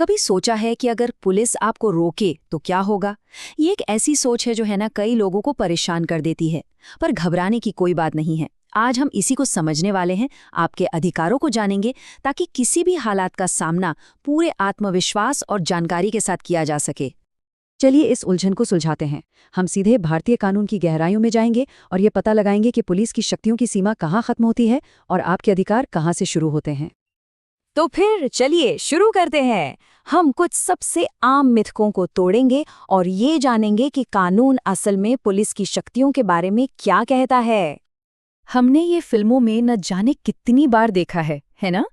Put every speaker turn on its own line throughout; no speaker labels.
कभी सोचा है कि अगर पुलिस आपको रोके तो क्या होगा? ये एक ऐसी सोच है जो है ना कई लोगों को परेशान कर देती है। पर घबराने की कोई बात नहीं है। आज हम इसी को समझने वाले हैं, आपके अधिकारों को जानेंगे ताकि किसी भी हालात का सामना पूरे आत्मविश्वास और जानकारी के साथ किया जा सके।
चलिए इस उलझन को सुलझाते हैं। हम सीधे भारतीय कानून की गहराइयों में जाएंगे और ये पता लगाएंगे कि पुलिस की शक्तियों की सीमा कहाँ खत्म होती है और आपके अधिकार कहाँ से शुरू होते हैं।
तो फिर चलिए शुरू करते हैं। हम कुछ सबसे आम मिथकों को तोड़ेंगे और ये जानेंगे कि कानून असल में पुलिस की शक्तियों के बारे में क्या कहता है। हमने ये फिल्मों में न जाने कितनी बार देखा है ना?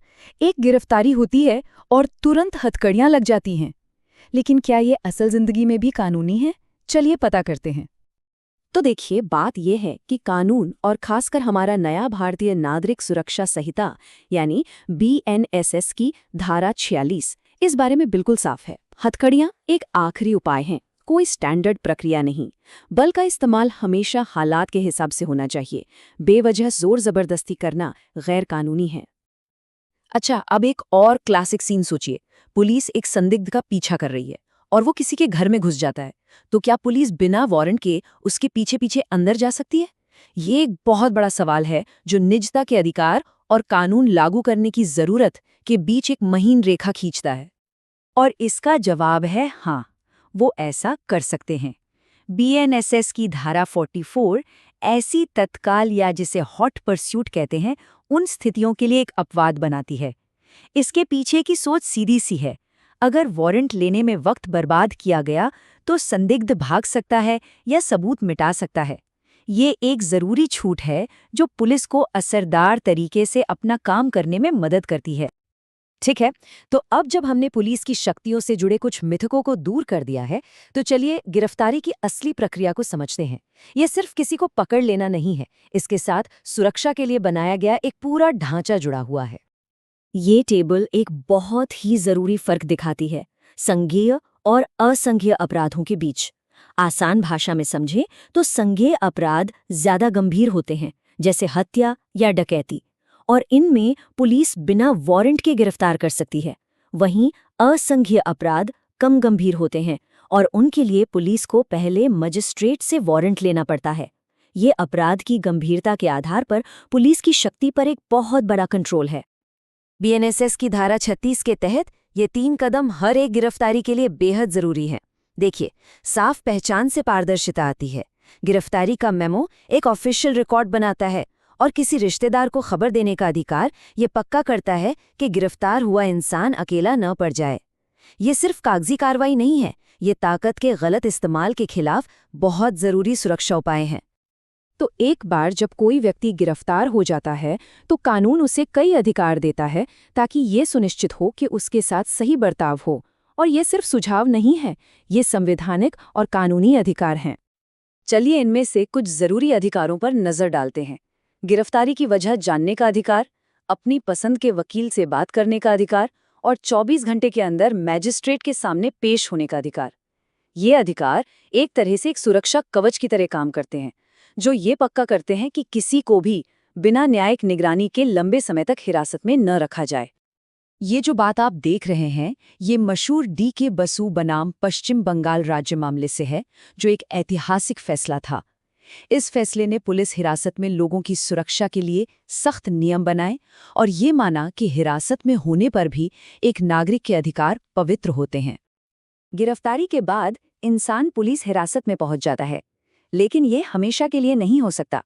एक गिरफ्तारी होती है और तुरंत हथकड़ियां लग जाती हैं। लेकिन क्या ये असल जिंदगी में भी कानूनी है? चलिए पता करते हैं।
तो देखिए, बात यह है कि कानून और खासकर हमारा नया भारतीय नागरिक सुरक्षा संहिता यानी BNSS की धारा 46 इस बारे में बिल्कुल साफ है। हथकड़ियां एक आखिरी उपाय हैं, कोई स्टैंडर्ड प्रक्रिया नहीं। बल का इस्तेमाल हमेशा हालात के हिसाब से होना चाहिए। बेवजह जोर जबरदस्ती करना गैर कानूनी है।
अच्छा, अब एक और क्लासिक सीन सोचिए। पुलिस एक संदिग्ध का पीछा कर रही है और वो किसी के घर में घुस जाता है। तो क्या पुलिस बिना वारंट के उसके पीछे पीछे अंदर जा सकती है? ये एक बहुत बड़ा सवाल है जो निजता के अधिकार और कानून लागू करने की जरूरत के बीच एक महीन रेखा खींचता है। और इसका जवाब है हाँ, वो ऐसा कर सकते हैं। BNSS की धारा 44 ऐसी तत्काल या जिसे हॉट परस्यूट कहते हैं, उन स्थितियों के लिए एक अपवाद बनाती है। इसके पीछे की सोच सीधी सी है। अगर वारंट लेने में वक्त बर्बाद किया गया तो संदिग्ध भाग सकता है या सबूत मिटा सकता है। ये एक जरूरी छूट है जो पुलिस को असरदार तरीके से अपना काम करने में मदद करती है। ठीक है, तो अब जब हमने पुलिस की शक्तियों से जुड़े कुछ मिथकों को दूर कर दिया है, तो चलिए गिरफ्तारी की असली प्रक्रिया को समझते हैं। ये सिर्फ किसी को पकड़ लेना नहीं है, इसके साथ सुरक्षा के लिए बनाया गया एक पूरा ढांचा जुड़ा हुआ है। ये टेबल एक बहुत ही जरूरी फर्क दिखाती है संज्ञेय और असंज्ञेय अपराधों के बीच। आसान भाषा में समझें तो संज्ञेय अपराध ज्यादा गंभीर होते हैं, जैसे हत्या या डकैती, और इनमें पुलिस बिना वारंट के गिरफ्तार कर सकती है। वहीं असंज्ञेय अपराध कम गंभीर होते हैं और उनके लिए पुलिस को पहले मजिस्ट्रेट से वारंट लेना पड़ता है। ये अपराध की गंभीरता के आधार पर पुलिस की शक्ति पर एक बहुत बड़ा कंट्रोल है। BNSS की धारा 36 के तहत ये 3 कदम हर एक गिरफ्तारी के लिए बेहद जरूरी है। देखिए, साफ पहचान से पारदर्शिता आती है। गिरफ्तारी का मेमो एक ऑफिशियल रिकॉर्ड बनाता है और किसी रिश्तेदार को खबर देने का अधिकार ये पक्का करता है कि गिरफ्तार हुआ इंसान अकेला न पड़ जाए। ये सिर्फ कागजी कार्रवाई नहीं है, ये ताकत के गलत इस्तेमाल के खिलाफ बहुत जरूरी सुरक्षा उपाय हैं।
तो एक बार जब कोई व्यक्ति गिरफ्तार हो जाता है तो कानून उसे कई अधिकार देता है ताकि ये सुनिश्चित हो कि उसके साथ सही बर्ताव हो। और ये सिर्फ सुझाव नहीं है, ये संवैधानिक और कानूनी अधिकार हैं। चलिए इनमें से कुछ जरूरी अधिकारों पर नजर डालते हैं। गिरफ्तारी की वजह जानने का अधिकार, अपनी पसंद के वकील से बात करने का अधिकार और 24 घंटे के अंदर मैजिस्ट्रेट के सामने पेश होने का अधिकार। ये अधिकार एक तरह से एक सुरक्षा कवच की तरह काम करते हैं, जो ये पक्का करते हैं कि किसी को भी बिना न्यायिक निगरानी के लंबे समय तक हिरासत में न रखा जाए। ये जो बात आप देख रहे हैं, ये मशहूर DK बसु बनाम पश्चिम बंगाल राज्य मामले से है, जो एक ऐतिहासिक फैसला था। इस फैसले ने पुलिस हिरासत में लोगों की सुरक्षा के लिए सख्त नियम बनाए और ये माना कि हिरासत में होने पर भी एक नागरिक के अधिकार पवित्र होते हैं। गिरफ्तारी के बाद इंसान पुलिस हिरासत में पहुंच जाता है, लेकिन ये हमेशा के लिए नहीं हो सकता।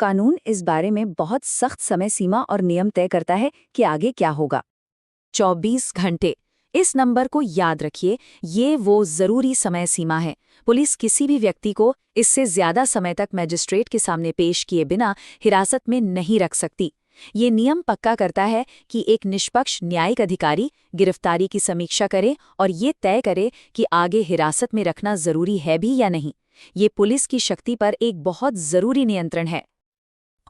कानून इस बारे में बहुत सख्त समय सीमा और नियम तय करता है कि आगे क्या होगा।
24 घंटे, इस नंबर को याद रखिए, ये वो जरूरी समय सीमा है। पुलिस किसी भी व्यक्ति को इससे ज्यादा समय तक मैजिस्ट्रेट के सामने पेश किए बिना हिरासत में नहीं रख सकती। ये नियम पक्का करता है कि एक निष्पक्ष न्यायिक अधिकारी गिरफ्तारी की समीक्षा करे और ये तय करे कि आगे हिरासत में रखना जरूरी है भी या नहीं। ये पुलिस की शक्ति पर एक बहुत जरूरी नियंत्रण है।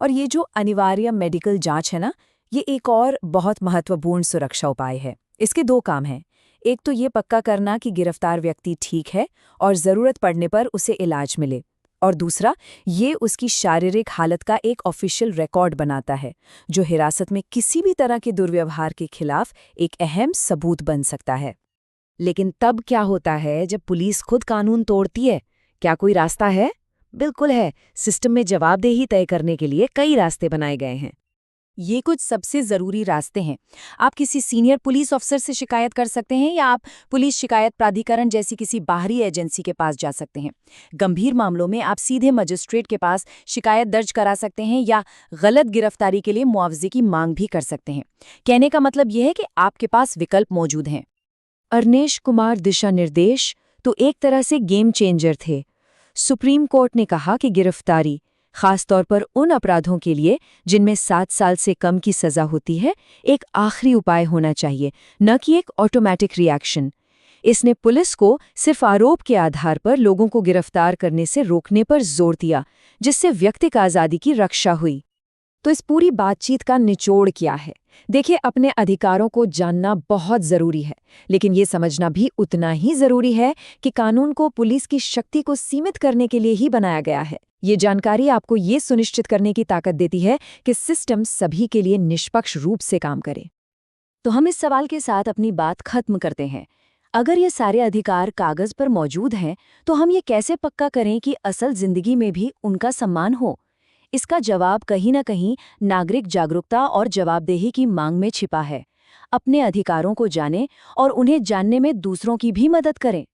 और ये जो अनिवार्य मेडिकल जांच है ना, ये एक और बहुत महत्वपूर्ण सुरक्षा उपाय है। इसके 2 काम हैं। एक तो ये पक्का करना कि गिरफ्तार व्यक्ति ठीक है और ज़रूरत पड़ने पर उसे इलाज मिले, और दूसरा ये उसकी शारीरिक हालत का एक ऑफिशियल रिकॉर्ड बनाता है, जो हिरासत में किसी भी तरह के दुर्व्यवहार के खिलाफ एक अहम सबूत बन सकता है। लेकिन तब क्या होता है जब पुलिस खुद कानून तोड़ती है? क्या कोई रास्ता है? बिल्कुल है। सिस्टम में जवाबदेही तय करने के लिए कई रास्ते बनाए गए हैं।
ये कुछ सबसे ज़रूरी रास्ते हैं। आप किसी सीनियर पुलिस अफसर से शिकायत कर सकते हैं या आप पुलिस शिकायत प्राधिकरण जैसी किसी बाहरी एजेंसी के पास जा सकते हैं। गंभीर मामलों में आप सीधे मजिस्ट्रेट के पास शिकायत दर्ज करा सकते हैं या गलत गिरफ्तारी के लिए मुआवजे की मांग भी कर सकते हैं। कहने का मतलब यह है कि आपके पास विकल्प मौजूद हैं।
अरनेश कुमार दिशा निर्देश तो एक तरह से गेम चेंजर थे। सुप्रीम कोर्ट ने कहा कि गिरफ्तारी, खासतौर पर उन अपराधों के लिए जिनमें 7 साल से कम की सजा होती है, एक आखिरी उपाय होना चाहिए, न कि एक ऑटोमेटिक रिएक्शन। इसने पुलिस को सिर्फ आरोप के आधार पर लोगों को गिरफ्तार करने से रोकने पर जोर दिया, जिससे व्यक्तिगत आज़ादी की रक्षा हुई।
तो इस पूरी बातचीत का निचोड़ क्या है? देखिए, अपने अधिकारों को जानना बहुत ज़रूरी है, लेकिन ये समझना भी उतना ही ज़रूरी है कि कानून को पुलिस की शक्ति को सीमित करने के लिए ही बनाया गया है। ये जानकारी आपको ये सुनिश्चित करने की ताकत देती है कि सिस्टम सभी के लिए निष्पक्ष रूप से काम करे। तो हम इस सवाल के साथ अपनी बात खत्म करते हैं। अगर ये सारे अधिकार कागज़ पर मौजूद हैं, तो हम ये कैसे पक्का करें कि असल ज़िंदगी में भी उनका सम्मान हो? इसका जवाब कहीं न कहीं नागरिक जागरूकता और जवाबदेही की मांग में छिपा है। अपने अधिकारों को जानें और उन्हें जानने में दूसरों की भी मदद करें।